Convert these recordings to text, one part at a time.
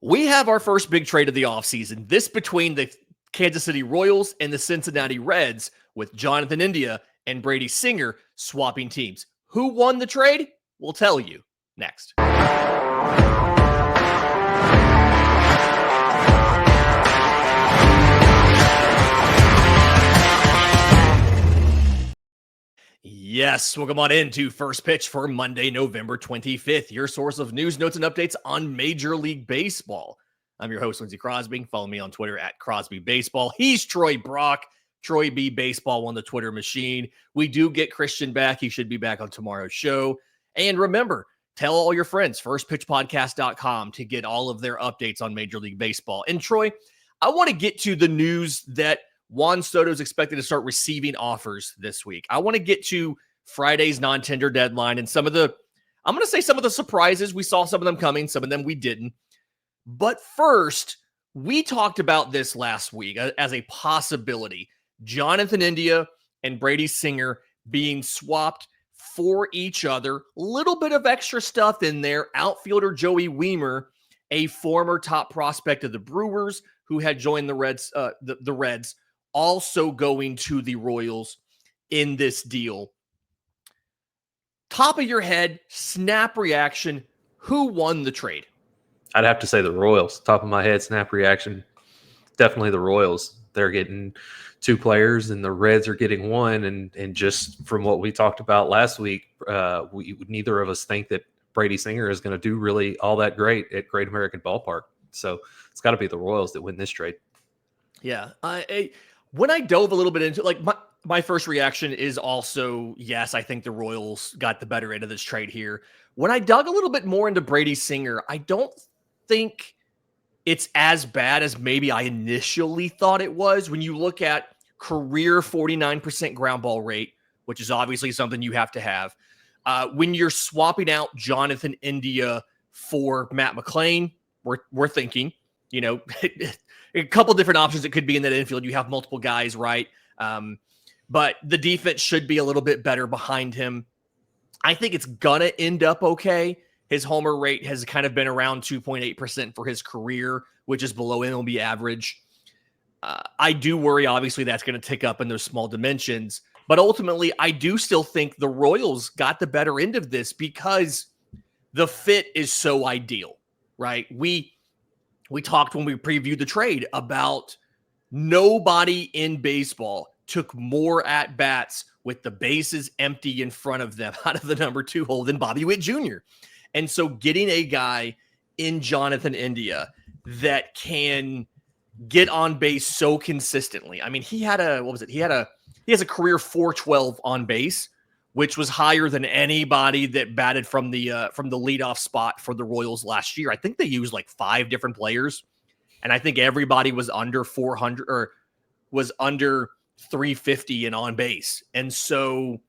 We have our first big trade of the offseason. This between the Kansas City Royals and the Cincinnati Reds, with Jonathan India and Brady Singer swapping teams. Who won the trade? We'll tell you next. Yes, welcome on into First Pitch for Monday, November 25th, your source of news, notes, and updates on Major League Baseball. I'm your host, Lindsay Crosby. Follow me on Twitter at Crosby Baseball. He's Troy Brock, Troy B Baseball on the Twitter machine. We do get Christian back. He should be back on tomorrow's show. And remember, tell all your friends, firstpitchpodcast.com, to get all of their updates on Major League Baseball. And Troy, I want to get to the news that Juan Soto is expected to start receiving offers this week. I want to get to Friday's non-tender deadline and some of the surprises. We saw some of them coming, some of them we didn't. But first, we talked about this last week as a possibility. Jonathan India and Brady Singer being swapped for each other. Little bit of extra stuff in there. Outfielder Joey Wiemer, a former top prospect of the Brewers who had joined the Reds, the Reds, also going to the Royals in this deal. Top of your head, snap reaction, who won the trade? I'd have to say the Royals. Top of my head, snap reaction, definitely the Royals. They're getting two players and the Reds are getting one. And just from what we talked about last week, neither of us think that Brady Singer is going to do really all that great at Great American Ballpark. So it's got to be the Royals that win this trade. Yeah. When I dove a little bit into my first reaction is also, yes, I think the Royals got the better end of this trade here. When I dug a little bit more into Brady Singer, I don't think it's as bad as maybe I initially thought it was. When you look at career 49% ground ball rate, which is obviously something you have to have. When you're swapping out Jonathan India for Matt McClain, we're thinking, a couple different options it could be in that infield. You have multiple guys, right? But the defense should be a little bit better behind him. I think it's going to end up okay. His homer rate has kind of been around 2.8% for his career, which is below MLB average. I do worry, obviously, that's going to tick up in those small dimensions. But ultimately, I do still think the Royals got the better end of this because the fit is so ideal, right? We talked when we previewed the trade about nobody in baseball took more at-bats with the bases empty in front of them out of the number 2 hole than Bobby Witt Jr. And so getting a guy in Jonathan India that can get on base so consistently. I mean, he has a career 412 on base, which was higher than anybody that batted from the leadoff spot for the Royals last year. I think they used like 5 different players, and I think everybody was under 400 or was under 350 and on base. And so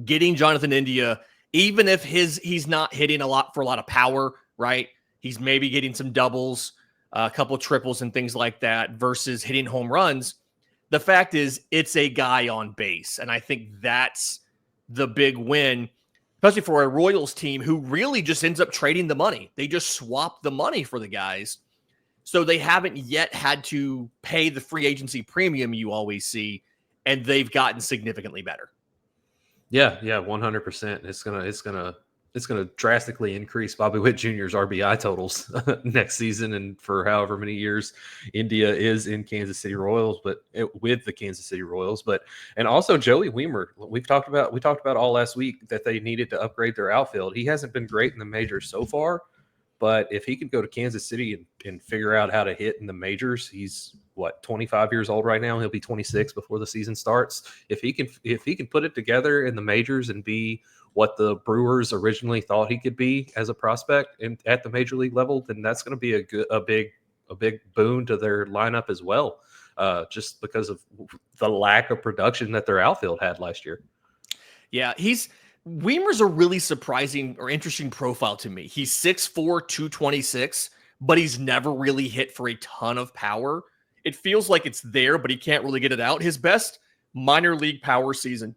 getting Jonathan India, even if he's not hitting a lot of power, right? He's maybe getting some doubles, a couple of triples and things like that versus hitting home runs. The fact is it's a guy on base. And I think that's the big win, especially for a Royals team who really just ends up trading the money. They just swap the money for the guys. So they haven't yet had to pay the free agency premium you always see, and they've gotten significantly better. Yeah, 100%. It's gonna drastically increase Bobby Witt Jr.'s RBI totals next season, and for however many years India is in Kansas City Royals, with the Kansas City Royals, and also Joey Wiemer. We talked about all last week that they needed to upgrade their outfield. He hasn't been great in the majors so far, but if he could go to Kansas City and figure out how to hit in the majors, he's 25 years old right now. He'll be 26 before the season starts. If he can put it together in the majors and be what the Brewers originally thought he could be as a prospect at the major league level, then that's going to be a big boon to their lineup as well. Just because of the lack of production that their outfield had last year. Yeah, Wiemer's a really surprising or interesting profile to me. He's 6'4", 226, but he's never really hit for a ton of power. It feels like it's there, but he can't really get it out. His best minor league power season,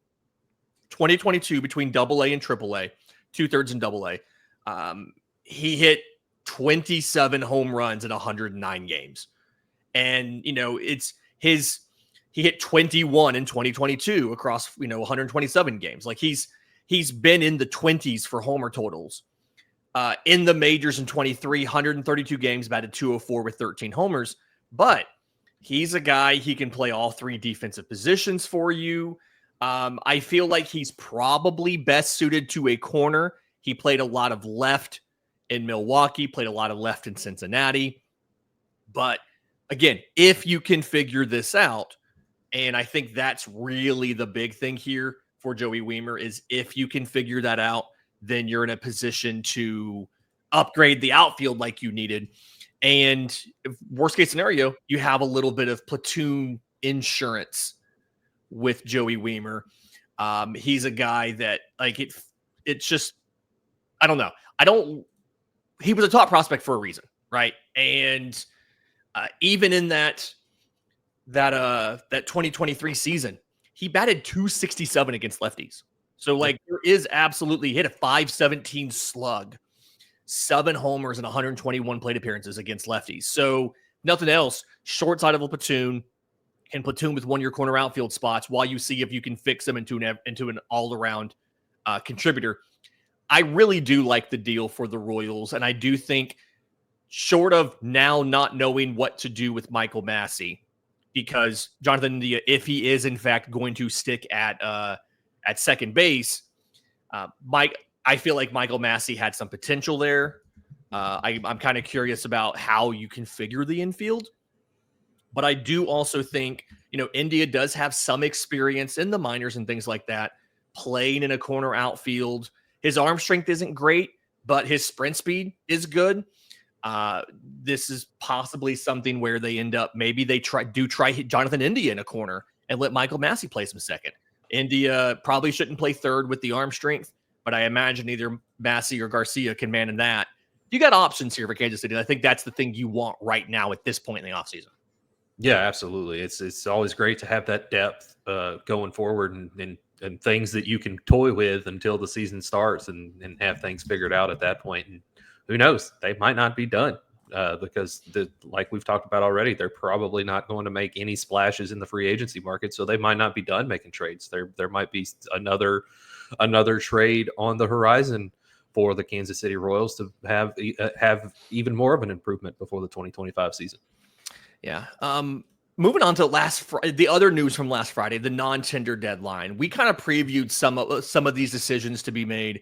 2022, between AA and AAA, 2/3 in AA. He hit 27 home runs in 109 games. And, he hit 21 in 2022 across, 127 games. Like he's been in the 20s for homer totals. In the majors in 23, 132 games, batted 204 with 13 homers. But he's a guy, he can play all three defensive positions for you. I feel like he's probably best suited to a corner. He played a lot of left in Milwaukee, played a lot of left in Cincinnati. But again, if you can figure this out, and I think that's really the big thing here for Joey Wiemer is if you can figure that out, then you're in a position to upgrade the outfield like you needed. And worst case scenario, you have a little bit of platoon insurance with Joey Wiemer. He's a guy that it's just, I don't know. He was a top prospect for a reason, right? And even in that 2023 season, he batted 267 against lefties. So there is absolutely hit a 517 slug, 7 homers and 121 plate appearances against lefties. So nothing else, short side of a platoon, can platoon with one of your corner outfield spots while you see if you can fix them into an all-around contributor. I really do like the deal for the Royals, and I do think short of now not knowing what to do with Michael Massey, because Jonathan India, if he is in fact going to stick at second base, I feel like Michael Massey had some potential there. I'm kind of curious about how you configure the infield, but I do also think India does have some experience in the minors and things like that, playing in a corner outfield. His arm strength isn't great, but his sprint speed is good. This is possibly something where they end up, maybe they try Jonathan India in a corner and let Michael Massey play some second. India probably shouldn't play third with the arm strength, but I imagine either Massey or Garcia can man in that. You got options here for Kansas City. I think that's the thing you want right now at this point in the offseason. Yeah, absolutely. It's always great to have that depth going forward and things that you can toy with until the season starts and have things figured out at that point. And who knows? They might not be done because, like we've talked about already, they're probably not going to make any splashes in the free agency market, so they might not be done making trades. There might be another trade on the horizon for the Kansas City Royals to have even more of an improvement before the 2025 season. Yeah. Moving on to the other news from last Friday, the non-tender deadline. We kind of previewed some of these decisions to be made.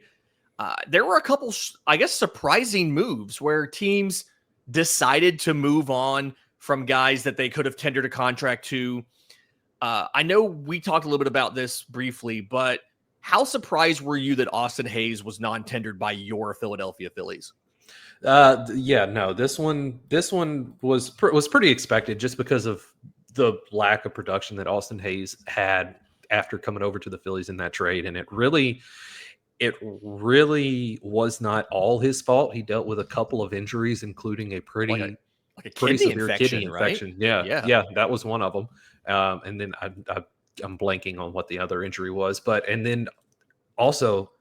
There were a couple, I guess, surprising moves where teams decided to move on from guys that they could have tendered a contract to. I know we talked a little bit about this briefly, but how surprised were you that Austin Hayes was non-tendered by your Philadelphia Phillies? This one was pretty expected just because of the lack of production that Austin Hayes had after coming over to the Phillies in that trade. And it really was not all his fault. He dealt with a couple of injuries, including a pretty severe kidney infection. Right? Yeah, that was one of them. And then I'm blanking on what the other injury was, and then also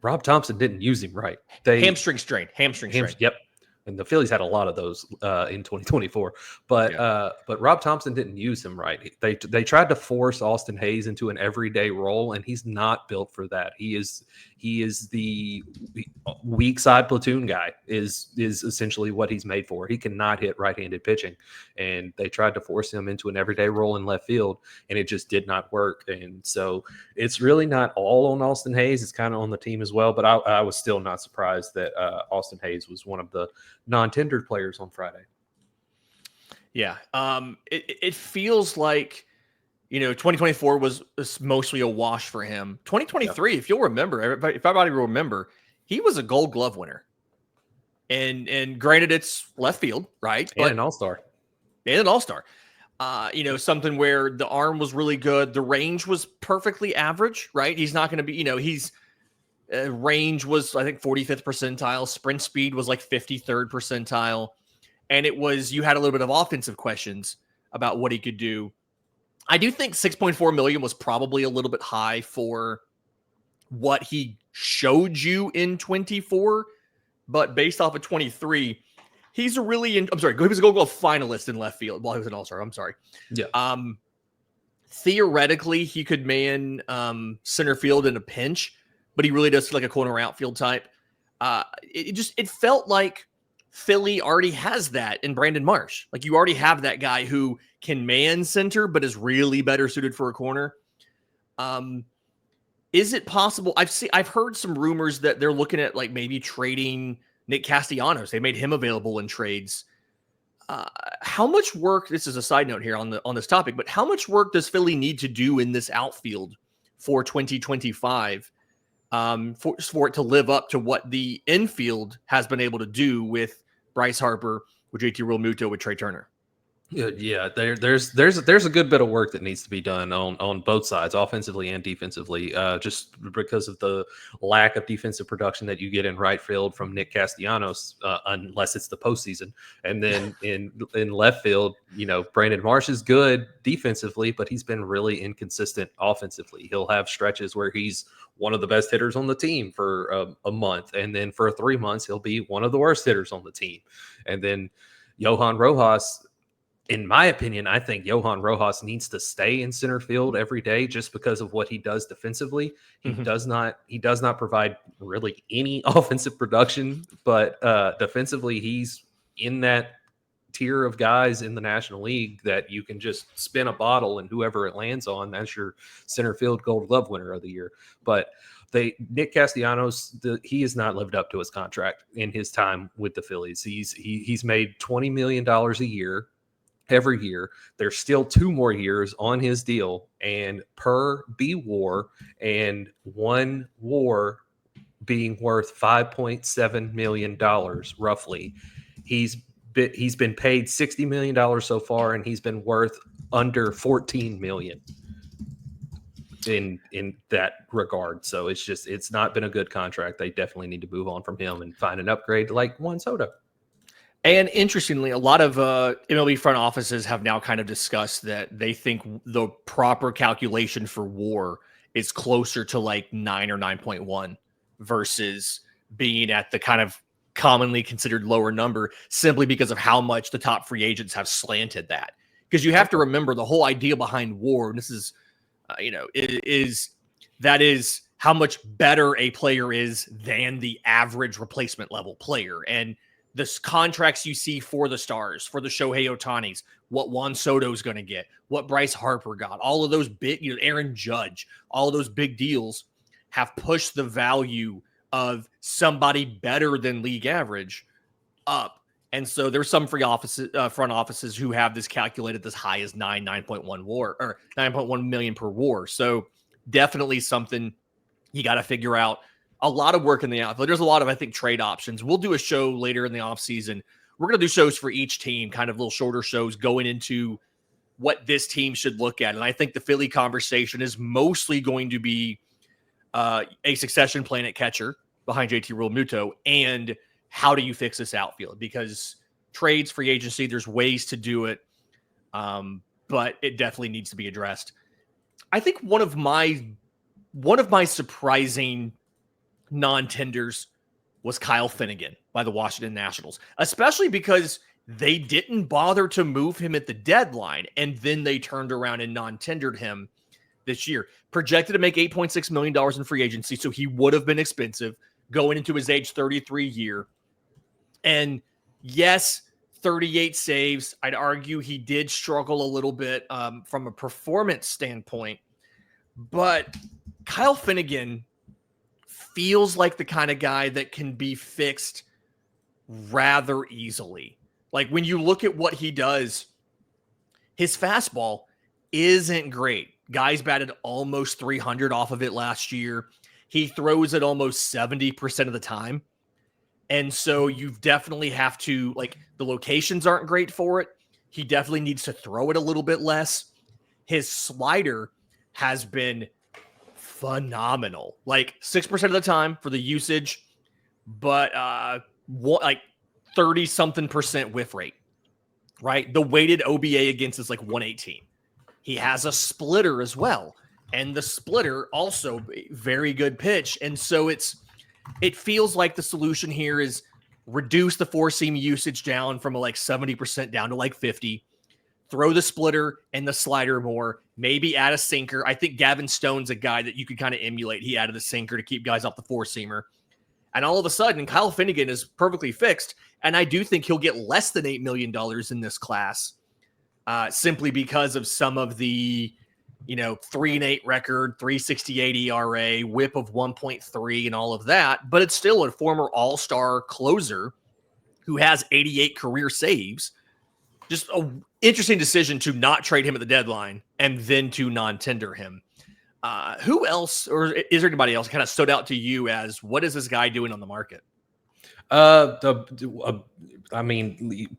Rob Thompson didn't use him right. Hamstring strain. Yep. And the Phillies had a lot of those in 2024, but Rob Thompson didn't use him right. They tried to force Austin Hayes into an everyday role, and he's not built for that. He is the weak side platoon guy. Is essentially what he's made for. He cannot hit right-handed pitching, and they tried to force him into an everyday role in left field, and it just did not work. And so it's really not all on Austin Hayes. It's kind of on the team as well. But I was still not surprised that Austin Hayes was one of the non-tendered players on Friday. Yeah. It feels like, 2024 was mostly a wash for him. 2023, if you'll remember, if everybody will remember, he was a Gold Glove winner. And granted, it's left field, right? And an all-star. Something where the arm was really good. The range was perfectly average, right? He's not going to be, range was, I think, 45th percentile. Sprint speed was like 53rd percentile. And you had a little bit of offensive questions about what he could do. I do think $6.4 million was probably a little bit high for what he showed you in 24, but based off of 23, He's a really, I'm sorry, he was a Gold Glove finalist in left field while he was an All-Star. I'm sorry. Yeah. Theoretically, he could man center field in a pinch, but he really does feel like a corner outfield type. It felt like Philly already has that in Brandon Marsh. Like you already have that guy who can man center, but is really better suited for a corner. Is it possible? I've heard some rumors that they're looking at like maybe trading Nick Castellanos. They made him available in trades. How much work? This is a side note here on this topic, but how much work does Philly need to do in this outfield for 2025 for it to live up to what the infield has been able to do with Bryce Harper, with JT Realmuto, with Trey Turner? Yeah, there's a good bit of work that needs to be done on both sides, offensively and defensively, just because of the lack of defensive production that you get in right field from Nick Castellanos, unless it's the postseason. And then in left field, Brandon Marsh is good defensively, but he's been really inconsistent offensively. He'll have stretches where he's one of the best hitters on the team for a month, and then for 3 months he'll be one of the worst hitters on the team. And then Johan Rojas, in my opinion, I think Johan Rojas needs to stay in center field every day just because of what he does defensively. He does not provide really any offensive production, but defensively, he's in that tier of guys in the National League that you can just spin a bottle and whoever it lands on, that's your center field Gold Glove winner of the year. But Nick Castellanos, he has not lived up to his contract in his time with the Phillies. He's made $20 million a year. Every year. There's still 2 more years on his deal, and per B WAR and 1 WAR being worth $5.7 million roughly, he's been paid $60 million so far, and he's been worth under $14 million in that regard. So it's not been a good contract. They definitely need to move on from him and find an upgrade like Juan Soto. And interestingly, a lot of MLB front offices have now kind of discussed that they think the proper calculation for WAR is closer to like 9 or 9.1 versus being at the kind of commonly considered lower number, simply because of how much the top free agents have slanted that. Because you have to remember the whole idea behind WAR, and this is, is how much better a player is than the average replacement level player. And the contracts you see for the stars, for the Shohei Ohtanis, what Juan Soto is going to get, what Bryce Harper got, all of those big, Aaron Judge, all of those big deals have pushed the value of somebody better than league average up. And so there's some front offices who have this calculated as high as 9.1 WAR or 9.1 million per WAR. So definitely something you got to figure out. A lot of work in the outfield. There's a lot of, I think, trade options. We'll do a show later in the offseason. We're going to do shows for each team, kind of little shorter shows going into what this team should look at. And I think the Philly conversation is mostly going to be a succession plan at catcher behind JT Realmuto, and how do you fix this outfield? Because trades, free agency, there's ways to do it, but it definitely needs to be addressed. I think one of my surprising non-tenders was Kyle Finnegan by the Washington Nationals, especially because they didn't bother to move him at the deadline, and then they turned around and non-tendered him this year. Projected to make $8.6 million in free agency, so he would have been expensive going into his age 33 year. And yes, 38 saves. I'd argue he did struggle a little bit from a performance standpoint, but Kyle Finnegan feels like the kind of guy that can be fixed rather easily. Like when you look at what he does, his fastball isn't great. Guys batted almost 300 off of it last year. He throws it almost 70% of the time. And so you definitely have to, like, the locations aren't great for it. He definitely needs to throw it a little bit less. His slider has been phenomenal, like 6% of the time for the usage, but like 30 something percent whiff rate, right? The weighted OBA against is like 118. He has a splitter as well, and the splitter also very good pitch. And so it feels like the solution here is reduce the four seam usage down from like 70% down to like 50, throw the splitter and the slider more, maybe add a sinker. I think Gavin Stone's a guy that you could kind of emulate. He added a sinker to keep guys off the four seamer. And all of a sudden, Kyle Finnegan is perfectly fixed. And I do think he'll get less than $8 million in this class, simply because of some of the, 3-8 record, 368 ERA, whip of 1.3 and all of that. But it's still a former all-star closer who has 88 career saves. Just an interesting decision to not trade him at the deadline and then to non-tender him. Who else, or is there anybody else kind of stood out to you as what is this guy doing on the market?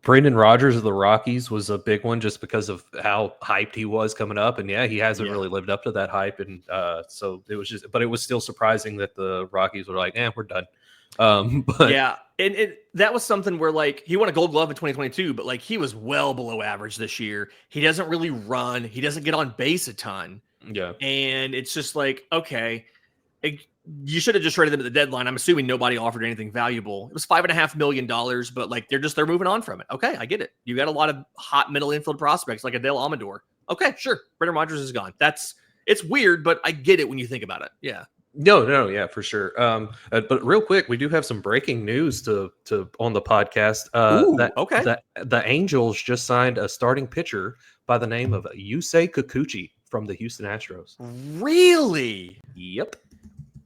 Brendan Rodgers of the Rockies was a big one just because of how hyped he was coming up. And yeah, he hasn't really lived up to that hype. And so it was but it was still surprising that the Rockies were like, we're done. But yeah, and that was something where like he won a Gold Glove in 2022, but like he was well below average this year. He doesn't really run. He doesn't get on base a ton. Yeah. And it's just like, okay, you should have just traded them at the deadline. I'm assuming nobody offered anything valuable. It was $5.5 million, but like they're moving on from it. Okay, I get it. You got a lot of hot middle infield prospects like Adele Amador. Okay, sure. Brendan Rodgers is gone. It's weird, but I get it when you think about it. Yeah. No, yeah, for sure. But real quick, we do have some breaking news to on the podcast. Okay. The Angels just signed a starting pitcher by the name of Yusei Kikuchi from the Houston Astros. Really? Yep.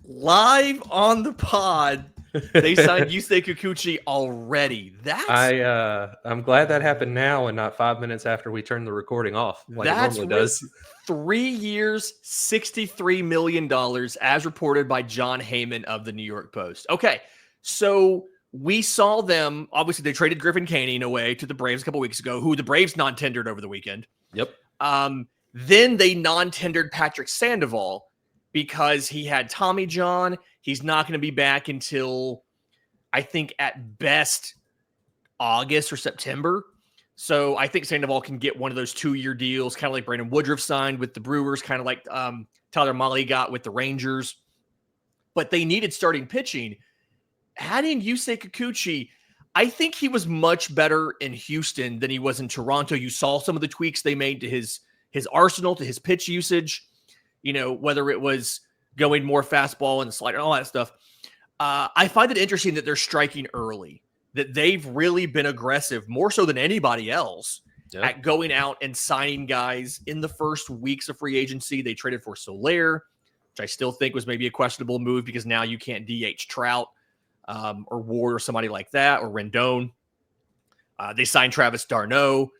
Live on the pod, they signed Yusei Kikuchi already. I'm glad that happened now and not 5 minutes after we turned the recording off, like it normally does. 3 years, $63 million, as reported by John Heyman of the New York Post. Okay, so we saw them. Obviously, they traded Griffin Canning away to the Braves a couple weeks ago, who the Braves non-tendered over the weekend. Yep. Then they non-tendered Patrick Sandoval because he had Tommy John. He's not going to be back until, I think, at best, August or September. So I think Sandoval can get one of those 2-year deals, kind of like Brandon Woodruff signed with the Brewers, kind of like Tyler Mahle got with the Rangers. But they needed starting pitching. Adding Yusei Kikuchi, I think he was much better in Houston than he was in Toronto. You saw some of the tweaks they made to his arsenal, to his pitch usage, whether it was going more fastball and the slider and all that stuff. I find it interesting that they're striking early, that they've really been aggressive, more so than anybody else, at going out and signing guys in the first weeks of free agency. They traded for Soler, which I still think was maybe a questionable move because now you can't DH Trout or Ward or somebody like that, or Rendon. They signed Travis d'Arnaud.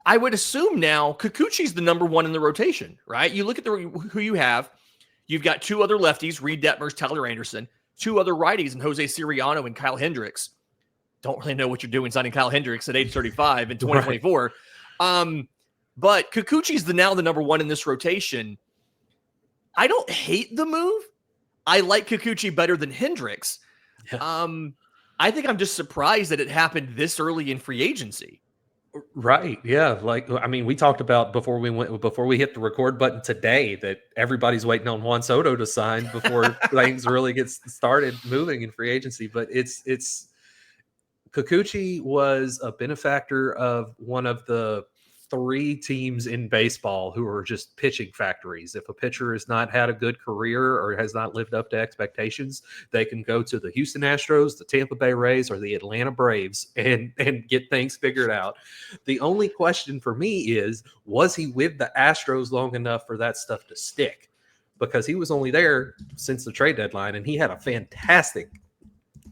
I would assume now Kikuchi's the number one in the rotation, right? You look at who you have. You've got 2 other lefties, Reed Detmers, Tyler Anderson, 2 other righties, and Jose Siriano and Kyle Hendricks. Don't really know what you're doing signing Kyle Hendricks at age 35 in 2024. Right. But Kikuchi's now the number one in this rotation. I don't hate the move. I like Kikuchi better than Hendricks. Yeah. I think I'm just surprised that it happened this early in free agency. Right. Yeah. We talked about before we hit the record button today that everybody's waiting on Juan Soto to sign before things really get started moving in free agency. But it's Kikuchi was a benefactor of one of the 3 teams in baseball who are just pitching factories. If a pitcher has not had a good career or has not lived up to expectations, they can go to the Houston Astros, the Tampa Bay Rays, or the Atlanta Braves and get things figured out. The only question for me is, was he with the Astros long enough for that stuff to stick? Because he was only there since the trade deadline, and he had a fantastic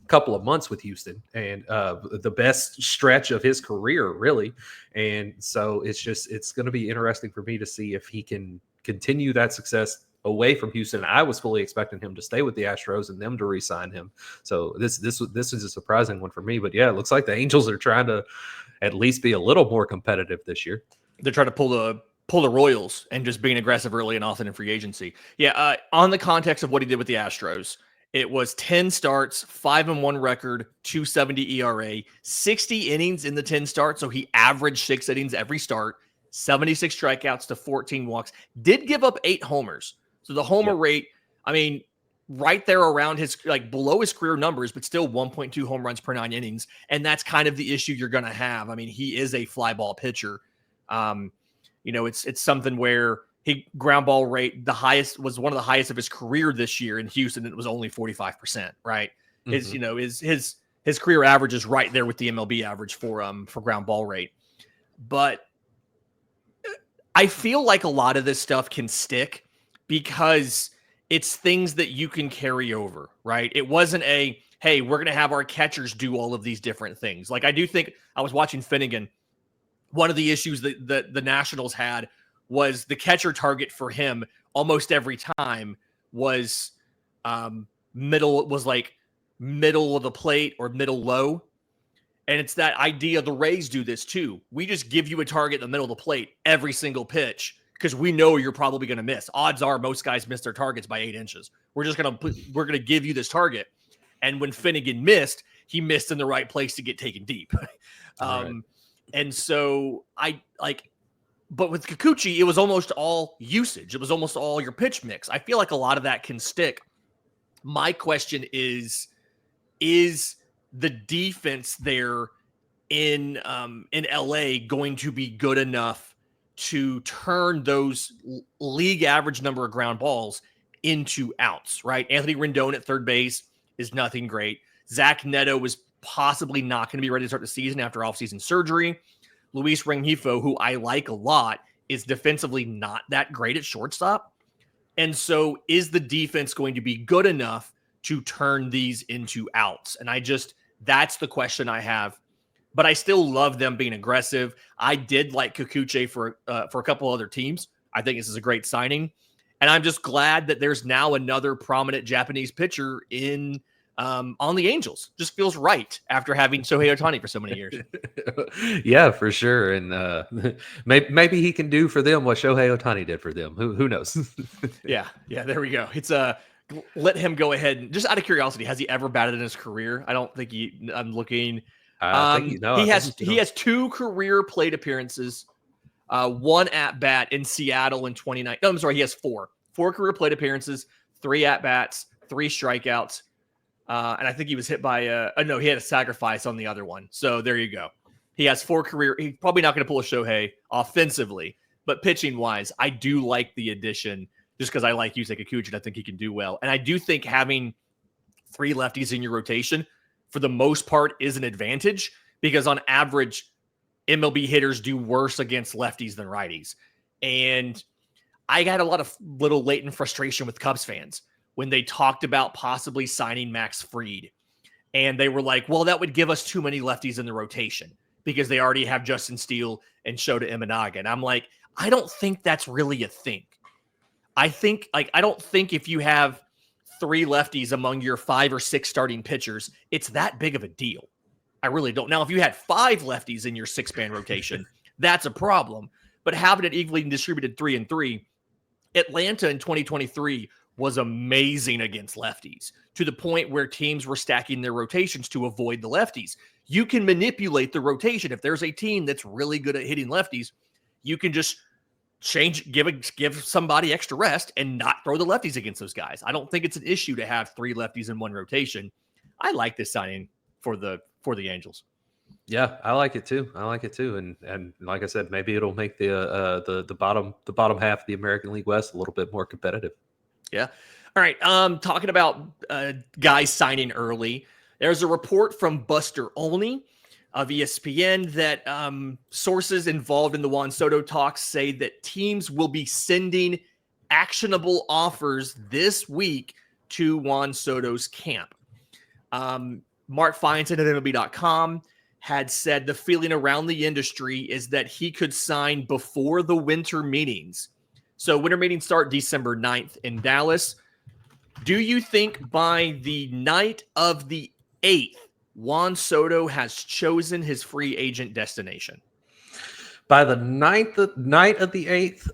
couple of months with Houston and the best stretch of his career, really. And so it's going to be interesting for me to see if he can continue that success away from Houston. I was fully expecting him to stay with the Astros and them to re-sign him. So this is a surprising one for me. But yeah, it looks like the Angels are trying to at least be a little more competitive this year. They're trying to pull the Royals and just being aggressive early and often in free agency. Yeah, on the context of what he did with the Astros, it was 10 starts, 5-1 record, 2.70 ERA, 60 innings in the 10 starts. So he averaged 6 innings every start, 76 strikeouts to 14 walks, did give up 8 homers. So the homer rate, right there around his, like below his career numbers, but still 1.2 home runs per 9 innings. And that's kind of the issue you're going to have. I mean, he is a fly ball pitcher. It's something where he ground ball rate, the highest was one of the highest of his career this year in Houston. It was only 45%, right? His career average is right there with the MLB average for ground ball rate. But I feel like a lot of this stuff can stick because it's things that you can carry over, right? It wasn't hey, we're going to have our catchers do all of these different things. Like I do think I was watching Finnegan. One of the issues that the Nationals had was the catcher target for him almost every time was middle of the plate or middle low. And it's that idea, the Rays do this too. We just give you a target in the middle of the plate every single pitch because we know you're probably going to miss. Odds are most guys miss their targets by 8 inches. We're going to give you this target. And when Finnegan missed, he missed in the right place to get taken deep. Right. And so but with Kikuchi, it was almost all usage. It was almost all your pitch mix. I feel like a lot of that can stick. My question is the defense there in LA going to be good enough to turn those league average number of ground balls into outs, right? Anthony Rendon at third base is nothing great. Zach Neto is possibly not going to be ready to start the season after offseason surgery. Luis Rengifo, who I like a lot, is defensively not that great at shortstop. And so is the defense going to be good enough to turn these into outs? And that's the question I have. But I still love them being aggressive. I did like Kikuchi for a couple other teams. I think this is a great signing. And I'm just glad that there's now another prominent Japanese pitcher on the Angels. Just feels right after having Shohei Ohtani for so many years. Yeah, for sure. And maybe he can do for them what Shohei Ohtani did for them. Who knows? Yeah, there we go. It's let him go ahead. And just out of curiosity, has he ever batted in his career? I don't think I'm looking. He has 2 career plate appearances, 1 at bat in Seattle in 29. No, I'm sorry, he has 4 career plate appearances, 3 at bats, 3 strikeouts, and I think he was hit by he had a sacrifice on the other one. So there you go. He has 4 career. He's probably not going to pull a Shohei offensively, but pitching wise, I do like the addition. Just because I like Yusei Kikuchi and I think he can do well. And I do think having 3 lefties in your rotation, for the most part, is an advantage because on average, MLB hitters do worse against lefties than righties. And I got a lot of little latent frustration with Cubs fans when they talked about possibly signing Max Fried. And they were like, well, that would give us too many lefties in the rotation because they already have Justin Steele and Shota Imanaga. And I'm like, I don't think that's really a thing. I don't think if you have 3 lefties among your 5 or 6 starting pitchers, it's that big of a deal. I really don't. Now, if you had 5 lefties in your 6-man rotation, that's a problem. But having it evenly distributed 3 and 3, Atlanta in 2023 was amazing against lefties to the point where teams were stacking their rotations to avoid the lefties. You can manipulate the rotation. If there's a team that's really good at hitting lefties, you can just give somebody extra rest and not throw the lefties against those guys. I don't think it's an issue to have 3 lefties in one rotation. I like this signing for the Angels. Yeah, I like it too. And like I said, maybe it'll make the bottom half of the American League West a little bit more competitive. Yeah. All right. Talking about guys signing early. There's a report from Buster Olney of ESPN that sources involved in the Juan Soto talks say that teams will be sending actionable offers this week to Juan Soto's camp. Mark Feinstein at MLB.com had said the feeling around the industry is that he could sign before the winter meetings. So winter meetings start December 9th in Dallas. Do you think by the night of the 8th, Juan Soto has chosen his free agent destination? By the night of the 8th,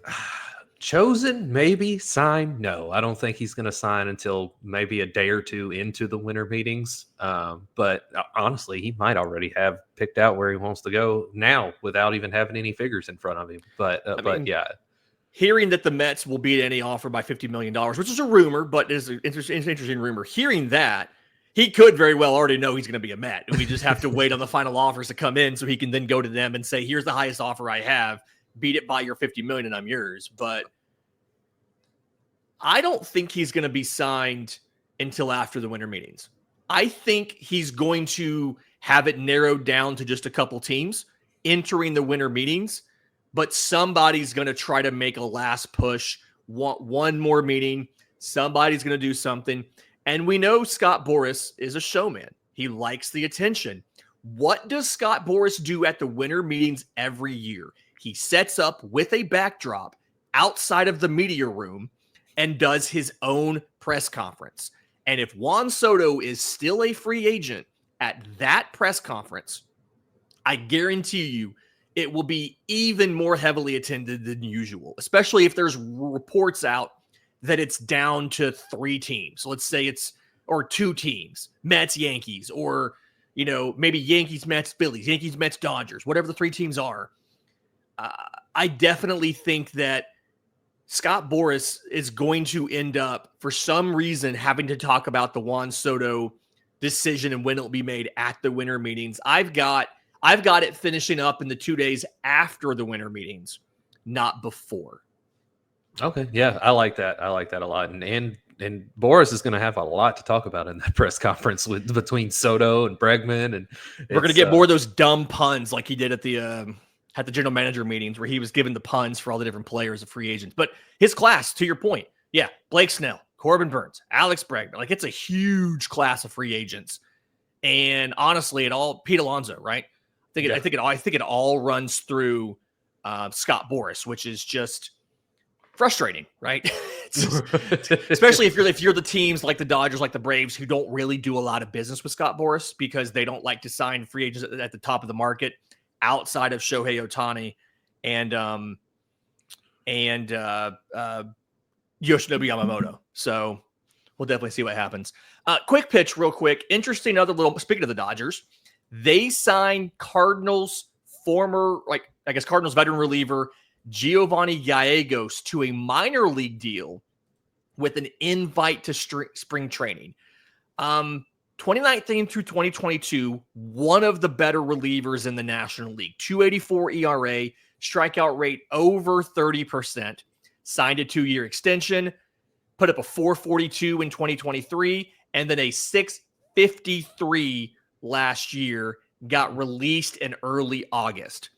chosen, maybe, sign, no. I don't think he's going to sign until maybe a day or 2 into the winter meetings. But honestly, he might already have picked out where he wants to go now without even having any figures in front of him. But yeah. hearing that the Mets will beat any offer by $50 million, which is a rumor, but is an interesting rumor. Hearing that, he could very well already know he's going to be a Met. And we just have to wait on the final offers to come in so he can then go to them and say, here's the highest offer I have. Beat it by your $50 million and I'm yours. But I don't think he's going to be signed until after the winter meetings. I think he's going to have it narrowed down to just a couple teams entering the winter meetings, but somebody's going to try to make a last push, want one more meeting. Somebody's going to do something. And we know Scott Boras is a showman. He likes the attention. What does Scott Boras do at the winter meetings every year? He sets up with a backdrop outside of the media room and does his own press conference. And if Juan Soto is still a free agent at that press conference, I guarantee you it will be even more heavily attended than usual, especially if there's reports out that it's down to 3 teams. Let's say or 2 teams, Mets, Yankees, or, maybe Yankees, Mets, Phillies, Yankees, Mets, Dodgers, whatever the 3 teams are. I definitely think that Scott Boras is going to end up, for some reason, having to talk about the Juan Soto decision and when it'll be made at the winter meetings. I've got it finishing up in the 2 days after the winter meetings, not before. Okay, yeah, I like that. I like that a lot. And Boras is going to have a lot to talk about in that press conference between Soto and Bregman, and we're going to get more of those dumb puns like he did at the general manager meetings where he was giving the puns for all the different players of free agents. But his class, to your point, yeah, Blake Snell, Corbin Burns, Alex Bregman, like it's a huge class of free agents. And honestly, Pete Alonso, right? I think it all runs through Scott Boras, which is just frustrating, right? Especially if you're the teams like the Dodgers, like the Braves, who don't really do a lot of business with Scott Boras because they don't like to sign free agents at the top of the market outside of Shohei Ohtani and Yoshinobu Yamamoto. So we'll definitely see what happens. Quick pitch, real quick. Interesting other little, speaking of the Dodgers, they signed Cardinals Cardinals veteran reliever Giovani Gallegos to a minor league deal with an invite to spring training. 2019 through 2022, one of the better relievers in the National League. 2.84 ERA, strikeout rate over 30%. Signed a 2-year extension, put up a 4.42 in 2023, and then a 6.53 last year. Got released in early August.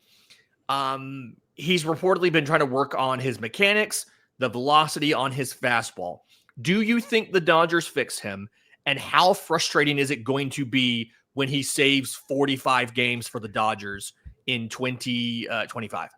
He's reportedly been trying to work on his mechanics, the velocity on his fastball. Do you think the Dodgers fix him? And how frustrating is it going to be when he saves 45 games for the Dodgers in 2025?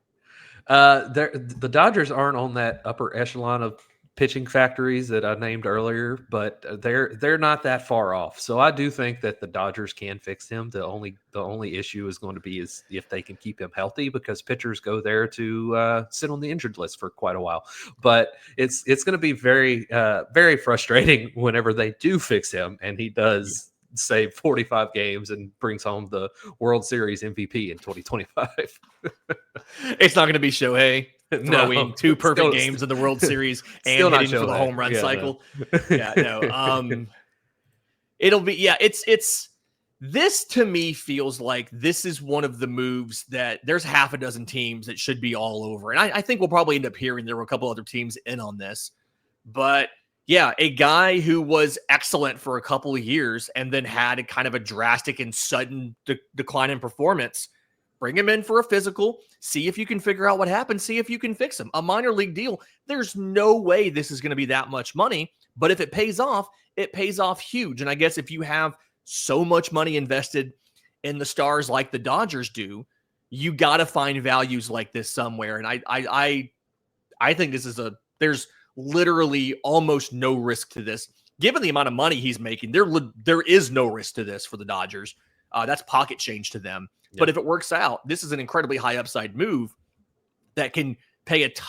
The Dodgers aren't on that upper echelon of pitching factories that I named earlier, but they're not that far off. So I do think that the Dodgers can fix him. The only issue is going to be is if they can keep him healthy, because pitchers go there to sit on the injured list for quite a while. But it's going to be very very frustrating whenever they do fix him and he does save 45 games and brings home the World Series MVP in 2025. It's not going to be Shohei throwing 2 perfect games in the World Series and hitting for the home run cycle. No. It'll be, it's this to me feels like this is one of the moves that there's half a dozen teams that should be all over. And I think we'll probably end up hearing there were a couple other teams in on this, but yeah, a guy who was excellent for a couple of years and then had a kind of a drastic and sudden decline in performance. Bring him in for a physical, see if you can figure out what happened, see if you can fix him. A minor league deal, there's no way this is going to be that much money, but if it pays off huge. And I guess if you have so much money invested in the stars like the Dodgers do, you got to find values like this somewhere. And I think there's literally almost no risk to this. Given the amount of money he's making, there is no risk to this for the Dodgers. That's pocket change to them. Yeah. But if it works out, this is an incredibly high upside move that can pay back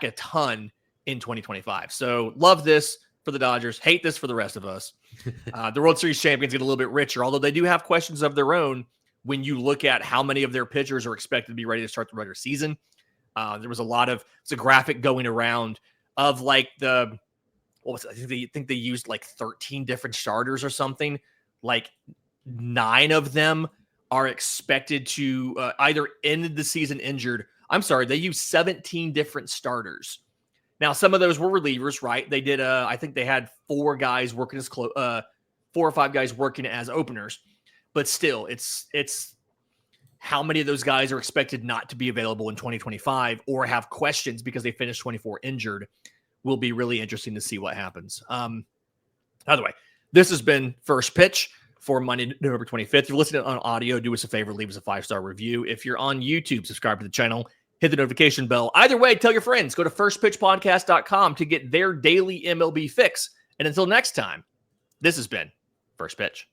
a ton in 2025. So love this for the Dodgers. Hate this for the rest of us. The World Series champions get a little bit richer, although they do have questions of their own when you look at how many of their pitchers are expected to be ready to start the regular season. There was it's a graphic going around of like what was it? I think they used like 13 different starters or something. Like 9 of them are expected to either end the season injured. I'm sorry, they used 17 different starters. Now, some of those were relievers, right? They did. I think they had 4 guys working as 4 or 5 guys working as openers. But still, it's how many of those guys are expected not to be available in 2025 or have questions because they finished 24 injured will be really interesting to see what happens. By the way, this has been First Pitch for Monday, November 25th. If you're listening on audio, do us a favor, leave us a 5-star review. If you're on YouTube, subscribe to the channel, hit the notification bell. Either way, tell your friends. Go to firstpitchpodcast.com to get their daily MLB fix. And until next time, this has been First Pitch.